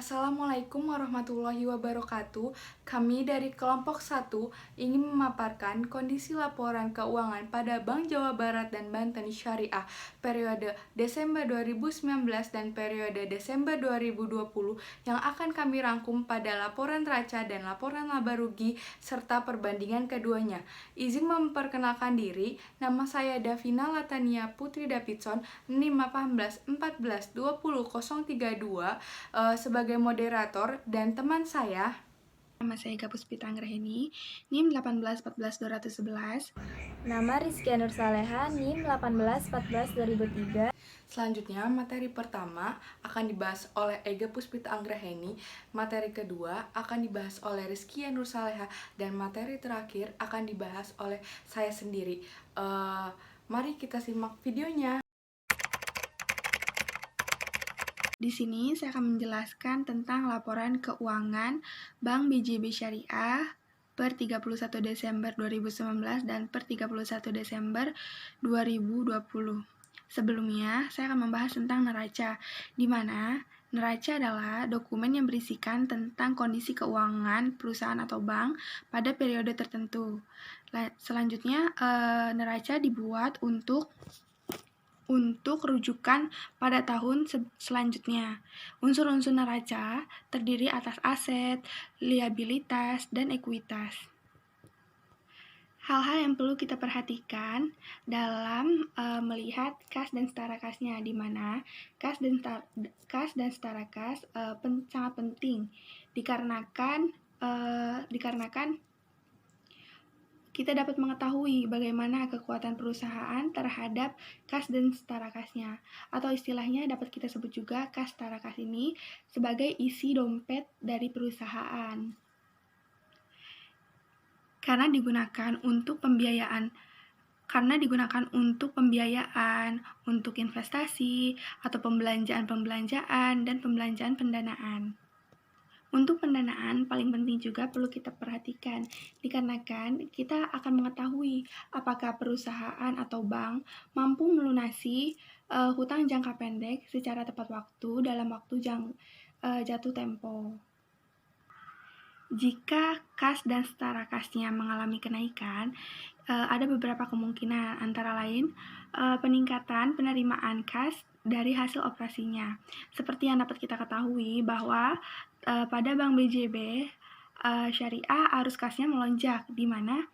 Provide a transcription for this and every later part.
Assalamualaikum warahmatullahi wabarakatuh. Kami dari kelompok 1 ingin memaparkan kondisi laporan keuangan pada Bank Jawa Barat dan Banten Syariah periode Desember 2019 dan periode Desember 2020 yang akan kami rangkum pada laporan neraca dan laporan laba rugi serta perbandingan keduanya. Izin memperkenalkan diri, nama saya Davina Latania Putri Davidson, NIM 18142032 sebagai moderator, dan teman saya Nama saya Ega Puspita Anggraheni, NIM 1814211. Nama Rizkia Nur Saleha, NIM 18142003. Selanjutnya, materi pertama akan dibahas oleh Ega Puspita Anggraheni, materi kedua akan dibahas oleh Rizkia Nur Saleha, dan materi terakhir akan dibahas oleh saya sendiri. Mari kita simak videonya. Di sini saya akan menjelaskan tentang laporan keuangan Bank BJB Syariah per 31 Desember 2019 dan per 31 Desember 2020. Sebelumnya, saya akan membahas tentang neraca, di mana neraca adalah dokumen yang berisikan tentang kondisi keuangan perusahaan atau bank pada periode tertentu. Selanjutnya, neraca dibuat untuk rujukan pada tahun selanjutnya. Unsur-unsur neraca terdiri atas aset, liabilitas, dan ekuitas. Hal-hal yang perlu kita perhatikan dalam melihat kas dan setara kasnya, di mana kas dan setara kas sangat penting dikarenakan kita dapat mengetahui bagaimana kekuatan perusahaan terhadap kas dan setara kasnya, atau istilahnya dapat kita sebut juga kas setara kas ini sebagai isi dompet dari perusahaan. Karena digunakan untuk pembiayaan, untuk investasi, atau pembelanjaan, dan pembelanjaan pendanaan. Untuk pendanaan, paling penting juga perlu kita perhatikan, dikarenakan kita akan mengetahui apakah perusahaan atau bank mampu melunasi hutang jangka pendek secara tepat waktu dalam waktu jatuh tempo. Jika kas dan setara kasnya mengalami kenaikan, ada beberapa kemungkinan, antara lain peningkatan penerimaan kas dari hasil operasinya. Seperti yang dapat kita ketahui bahwa pada Bank BJB Syariah arus kasnya melonjak, di mana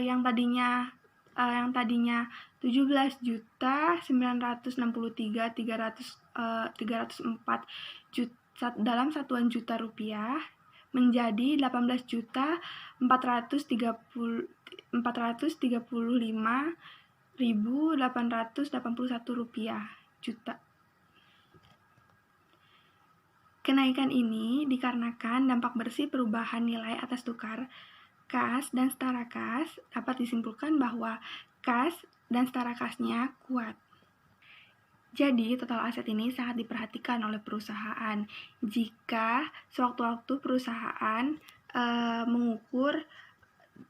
yang tadinya 17.963.304 dalam satuan juta rupiah menjadi 18.435.881 rupiah juta. Kenaikan ini dikarenakan dampak bersih perubahan nilai atas tukar kas dan setara kas. Dapat disimpulkan bahwa kas dan setara kasnya kuat. Jadi, total aset ini sangat diperhatikan oleh perusahaan. Jika sewaktu-waktu perusahaan mengukur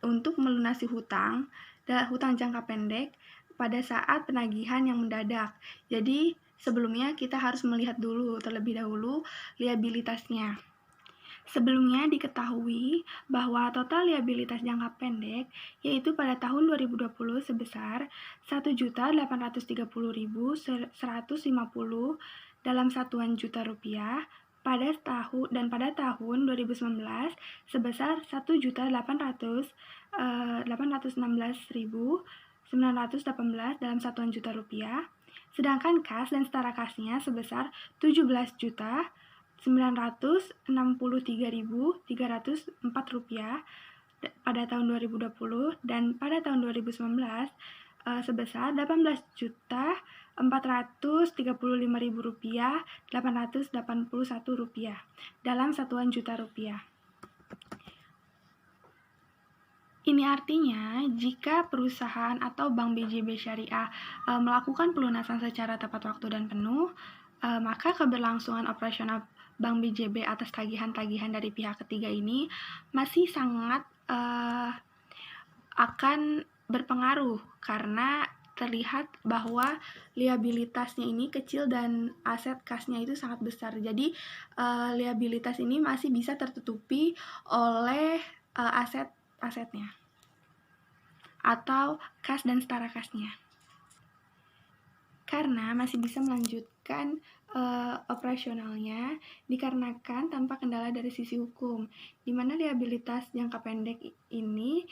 untuk melunasi hutang jangka pendek pada saat penagihan yang mendadak. Jadi, sebelumnya kita harus melihat terlebih dahulu liabilitasnya. Sebelumnya diketahui bahwa total liabilitas jangka pendek yaitu pada tahun 2020 sebesar 1.830.150 dalam satuan juta rupiah, pada tahun 2019 sebesar 1.816.918 dalam satuan juta rupiah, sedangkan kas dan setara kasnya sebesar 17.963.304 rupiah pada tahun 2020, dan pada tahun 2019 sebesar 18.435.881 rupiah dalam satuan juta rupiah. Ini artinya jika perusahaan atau Bank BJB Syariah melakukan pelunasan secara tepat waktu dan penuh, maka keberlangsungan operasional Bank BJB atas tagihan-tagihan dari pihak ketiga ini masih sangat akan berpengaruh, karena terlihat bahwa liabilitasnya ini kecil dan aset kasnya itu sangat besar. Jadi liabilitas ini masih bisa tertutupi oleh aset-asetnya atau kas dan setara kasnya. Karena masih bisa melanjutkan operasionalnya dikarenakan tanpa kendala dari sisi hukum, di mana liabilitas jangka pendek ini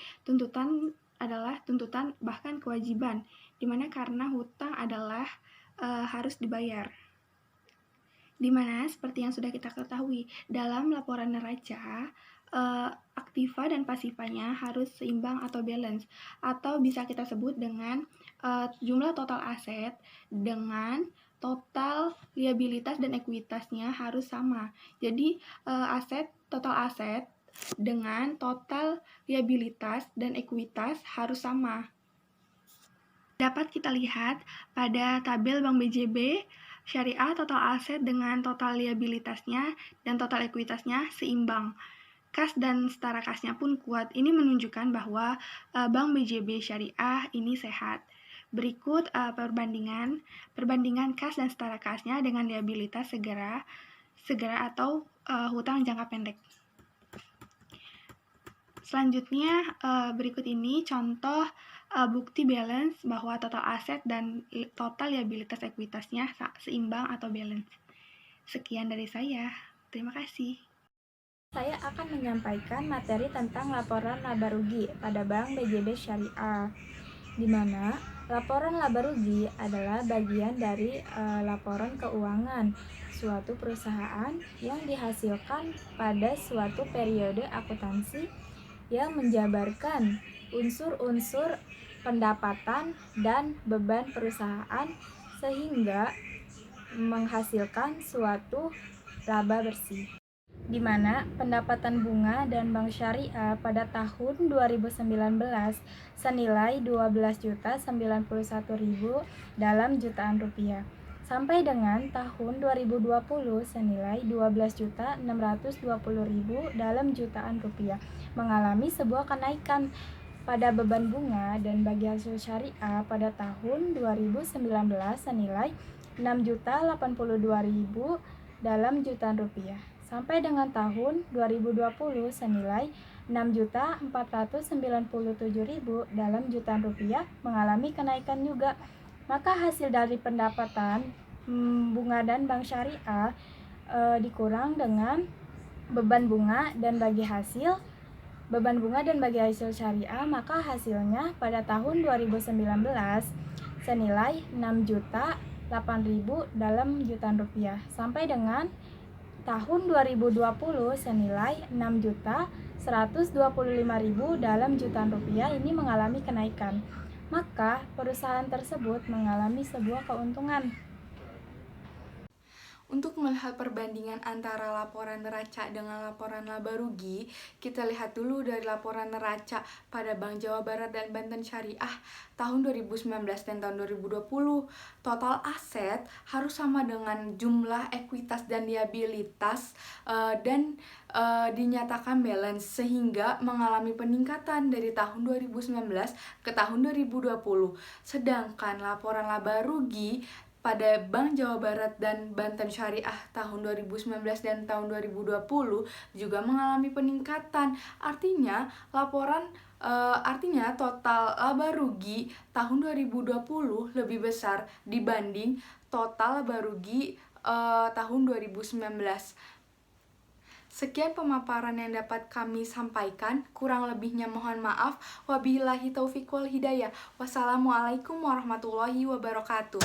adalah tuntutan bahkan kewajiban, di mana karena hutang adalah harus dibayar. Di mana seperti yang sudah kita ketahui dalam laporan neraca, aktiva dan pasifanya harus seimbang atau balance, atau bisa kita sebut dengan jumlah total aset dengan total liabilitas dan ekuitasnya harus sama. Jadi total aset dengan total liabilitas dan ekuitas harus sama. Dapat kita lihat pada tabel Bank BJB, Syariah total aset dengan total liabilitasnya dan total ekuitasnya seimbang. Kas dan setara kasnya pun kuat. Ini menunjukkan bahwa Bank BJB Syariah ini sehat. Berikut perbandingan kas dan setara kasnya dengan liabilitas segera atau hutang jangka pendek. Selanjutnya berikut ini contoh bukti balance bahwa total aset dan total liabilitas ekuitasnya seimbang atau balance. Sekian dari saya. Terima kasih. Saya akan menyampaikan materi tentang laporan laba rugi pada Bank BJB Syariah, di mana laporan laba rugi adalah bagian dari laporan keuangan suatu perusahaan yang dihasilkan pada suatu periode akuntansi yang menjabarkan unsur-unsur pendapatan dan beban perusahaan sehingga menghasilkan suatu laba bersih, di mana pendapatan bunga dan bank syariah pada tahun 2019 senilai 12.091.000 dalam jutaan rupiah, sampai dengan tahun 2020 senilai 12.620.000 dalam jutaan rupiah, mengalami sebuah kenaikan pada beban bunga dan bagi hasil syariah pada tahun 2019 senilai 6.082.000 dalam jutaan rupiah, sampai dengan tahun 2020 senilai 6.497.000 dalam jutaan rupiah, mengalami kenaikan juga. Maka hasil dari pendapatan bunga dan bank syariah dikurang dengan beban bunga dan bagi hasil syariah, maka hasilnya pada tahun 2019 senilai 6.008.000 dalam jutaan rupiah, sampai dengan tahun 2020 senilai 6.125.000 dalam jutaan rupiah, ini mengalami kenaikan. Maka perusahaan tersebut mengalami sebuah keuntungan. Untuk melihat perbandingan antara laporan neraca dengan laporan laba rugi, kita lihat dulu dari laporan neraca pada Bank Jawa Barat dan Banten Syariah tahun 2019 dan tahun 2020. Total aset harus sama dengan jumlah ekuitas dan liabilitas dan dinyatakan balance, sehingga mengalami peningkatan dari tahun 2019 ke tahun 2020. Sedangkan laporan laba rugi pada Bank Jawa Barat dan Banten Syariah tahun 2019 dan tahun 2020 juga mengalami peningkatan. Artinya total laba rugi tahun 2020 lebih besar dibanding total laba rugi tahun 2019. Sekian pemaparan yang dapat kami sampaikan, kurang lebihnya mohon maaf. Wabillahi taufiq wal hidayah. Wassalamualaikum warahmatullahi wabarakatuh.